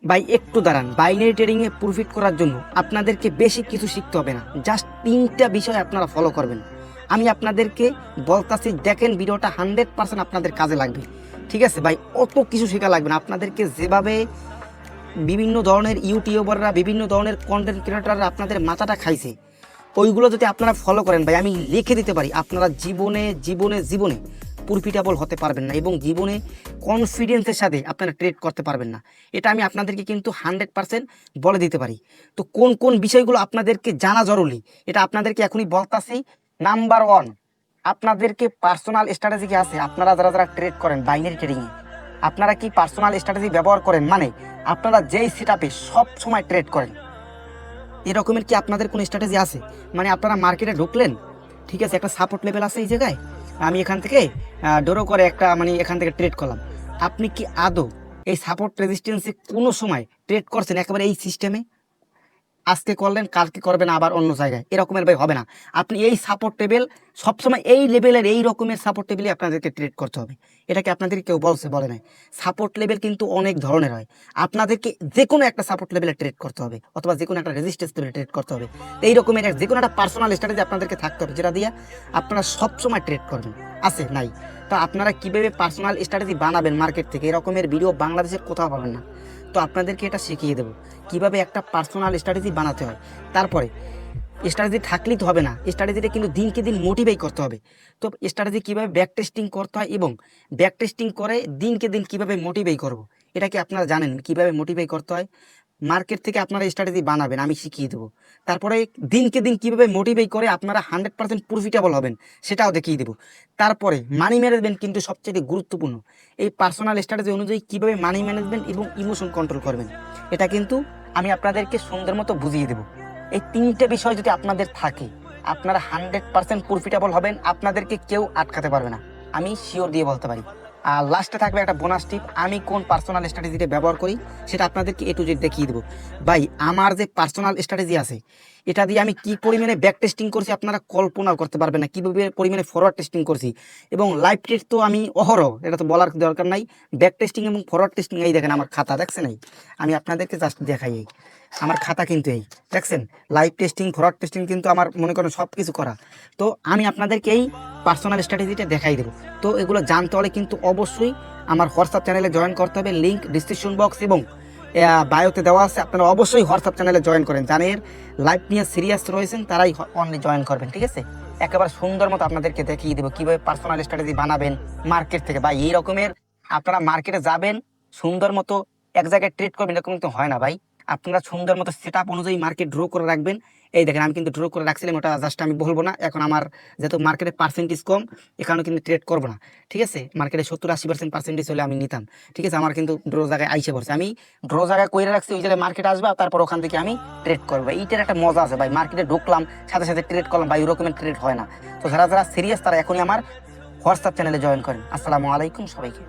ভাই একটু দাঁড়ান, বাইনারি ট্রেডিংয়ে প্রফিট করার জন্য আপনাদেরকে বেশি কিছু শিখতে হবে না, জাস্ট 3টা বিষয় আপনারা ফলো করবেন। আমি আপনাদেরকে বলতাছি, দেখেন ভিডিওটা 100% আপনাদের কাজে লাগবে। ঠিক আছে ভাই, অত কিছু শেখা লাগবে না। আপনাদেরকে যেভাবে বিভিন্ন ধরনের ইউটিউবাররা, বিভিন্ন ধরনের কন্টেন্ট ক্রিয়েটাররা আপনাদের মাথাটা খাইছে, ওইগুলো যদি আপনারা ফলো করেন ভাই, আমি লিখে দিতে পারি আপনারা জীবনে জীবনে জীবনে প্রফিটেবল হতে পারবেন না এবং জীবনে কনফিডেন্সের সাথে আপনারা ট্রেড করতে পারবেন না। এটা আমি আপনাদেরকে কিন্তু 100% বলে দিতে পারি। তো কোন কোন বিষয়গুলো আপনাদেরকে জানা জরুরি, এটা আপনাদেরকে এখনই বলতাছি। নাম্বার 1, আপনাদেরকে পার্সোনাল স্ট্র্যাটেজি কি আছে? আপনারা যারা যারা ট্রেড করেন বাইনারি ট্রেডিংয়ে, আপনারা কি পার্সোনাল স্ট্র্যাটেজি ব্যবহার করেন? মানে আপনারা যেই সেটআপে সব সময় ট্রেড করেন, এরকমের কি আপনাদের কোনো স্ট্র্যাটেজি আছে? মানে আপনারা মার্কেটে ঢুকলেন, ঠিক আছে, একটা সাপোর্ট লেভেল আছে এই জায়গায়, আমি এখান থেকে ডোরো করে একটা মানে এখান থেকে ট্রেড করলাম। আপনি কি আদৌ এই সাপোর্ট রেজিস্ট্যান্সে কোনো সময় ট্রেড করছেন একেবারে এই সিস্টেমে? আজকে করলেন, কালকে করবেন আবার অন্য জায়গায়, এরকমের ভাই হবে না। আপনি এই সাপোর্ট টেবিল সবসময় এই লেভেলের, এই রকমের সাপোর্ট টেবিলে আপনাদেরকে ট্রেড করতে হবে। এটাকে আপনাদের কেউ বলে নাই। সাপোর্ট লেভেল কিন্তু অনেক ধরনের হয়। আপনাদেরকে যে কোনো একটা সাপোর্ট লেভেলে ট্রেড করতে হবে, অথবা যে কোনো একটা রেজিস্ট্যান্স লেভেলে ট্রেড করতে হবে। এই রকমের যে কোনো একটা পার্সোনাল স্ট্র্যাটেজি আপনাদেরকে থাকতে হবে, যেটা দিয়ে আপনারা সবসময় ট্রেড করবেন। আছে নাই? তো আপনারা কীভাবে পার্সোনাল স্ট্র্যাটেজি বানাবেন মার্কেট থেকে, এরকমের ভিডিও বাংলাদেশের কোথাও পাবেন না। তো আপনাদেরকে এটা শিখিয়ে দেবো কিভাবে একটা পার্সোনাল স্ট্র্যাটেজি বানাতে হয়। তারপরে স্ট্র্যাটেজি থাকলেই তো হবে না, স্ট্র্যাটেজিটা কিন্তু দিনকে দিন মোটিভেট করতে হবে। তো স্ট্র্যাটেজি কীভাবে ব্যাক টেস্টিং করতে হয় এবং ব্যাক টেস্টিং করে দিনকে দিন কীভাবে মোটিভেট করব, এটা কি আপনারা জানেন কীভাবে মোটিভেট করতে হয়? মার্কেট থেকে আপনারা স্ট্র্যাটেজি বানাবেন, আমি শিখিয়ে দেবো। তারপরে দিনকে দিন কীভাবে মোটিভেট করে আপনারা 100% প্রফিটেবল হবেন, সেটাও দেখিয়ে দেবো। তারপরে মানি ম্যানেজমেন্ট কিন্তু সবচেয়ে গুরুত্বপূর্ণ। এই পার্সোনাল স্ট্র্যাটেজি অনুযায়ী কীভাবে মানি ম্যানেজমেন্ট এবং ইমোশন কন্ট্রোল করবেন, এটা কিন্তু আমি আপনাদেরকে সুন্দর মতো বুঝিয়ে দেবো। এই 3টে বিষয় যদি আপনাদের থাকে, আপনারা 100% প্রফিটেবল হবেন, আপনাদেরকে কেউ আটকাতে পারবে না, আমি শিওর দিয়ে বলতে পারি। আর লাস্টে থাকবে একটা বোনাস টিপ, আমি কোন পার্সোনাল স্ট্র্যাটেজিটা ব্যবহার করি সেটা আপনাদেরকে A to Z দেখিয়ে দেবো। ভাই আমার যে পার্সোনাল স্ট্র্যাটেজি আছে, এটা দিয়ে আমি কি পরিমাণে ব্যাক টেস্টিং করছি আপনারা কল্পনাও করতে পারবেন না, কীভাবে পরিমাণে ফরওয়ার্ড টেস্টিং করছি। এবং লাইভ ট্রেড তো আমি অহরহ, এটা তো বলার দরকার নাই। ব্যাক টেস্টিং এবং ফরওয়ার্ড টেস্টিং, এই দেখেন আমার খাতা দেখছেন, এই আমি আপনাদেরকে জাস্ট দেখাই, এই আমার খাতা কিন্তু এই দেখছেন, লাইভ টেস্টিং ফরওয়ার্ড টেস্টিং কিন্তু আমার মনে করেন সব কিছু করা। তো আমি আপনাদেরকে এই পার্সোনাল স্ট্র্যাটেজিটা দেখাই দেবো। তো এগুলো জানতে হলে কিন্তু অবশ্যই আমার হোয়াটসঅ্যাপ চ্যানেলে জয়েন করতে হবে, লিঙ্ক ডিসক্রিপশন বক্স এবং বায়োতে দেওয়া আছে। আপনারা অবশ্যই হোয়াটসঅ্যাপ চ্যানেলে জয়েন করেন, যাদের লাইভ নিয়ে সিরিয়াস রয়েছেন তারাই অনলি জয়েন করবেন, ঠিক আছে? একেবারে সুন্দর মতো আপনাদেরকে দেখিয়ে দেবো কীভাবে পার্সোনাল স্ট্র্যাটেজি বানাবেন মার্কেট থেকে। ভাই এই রকমের আপনারা মার্কেটে যাবেন, সুন্দর মতো এক জায়গায় ট্রেড করবেন, এরকম কিন্তু হয় না ভাই। আপনারা সুন্দর মতো সেট আপ অনুযায়ী মার্কেট ড্র করে রাখবেন। এই দেখেন আমি কিন্তু ড্র করে রাখছিলাম, ওটা জাস্ট আমি বলবো না এখন। আমার যেহেতু মার্কেটের পার্সেন্টেজ কম, এখানেও কিন্তু ট্রেড করবো না, ঠিক আছে? মার্কেটে 70-80% পার্সেন্টেজ হলে আমি নিতাম, ঠিক আছে? আমার কিন্তু ড্র জায়গায় আইসে পড়ছে, আমি ড্র জায়গায় করে রাখছি, ওই জায়গায় মার্কেট আসবে, তারপর ওখান থেকে আমি ট্রেড করবো। এইটার একটা মজা আছে ভাই, মার্কেটে ঢুকলাম সাথে সাথে ট্রেড করলাম ভাই, ওরকমের ট্রেড হয় না। তো যারা যারা সিরিয়াস তারা এখনই আমার হোয়াটসঅ্যাপ চ্যানেলে জয়েন করেন। আসসালামু আলাইকুম সবাইকে।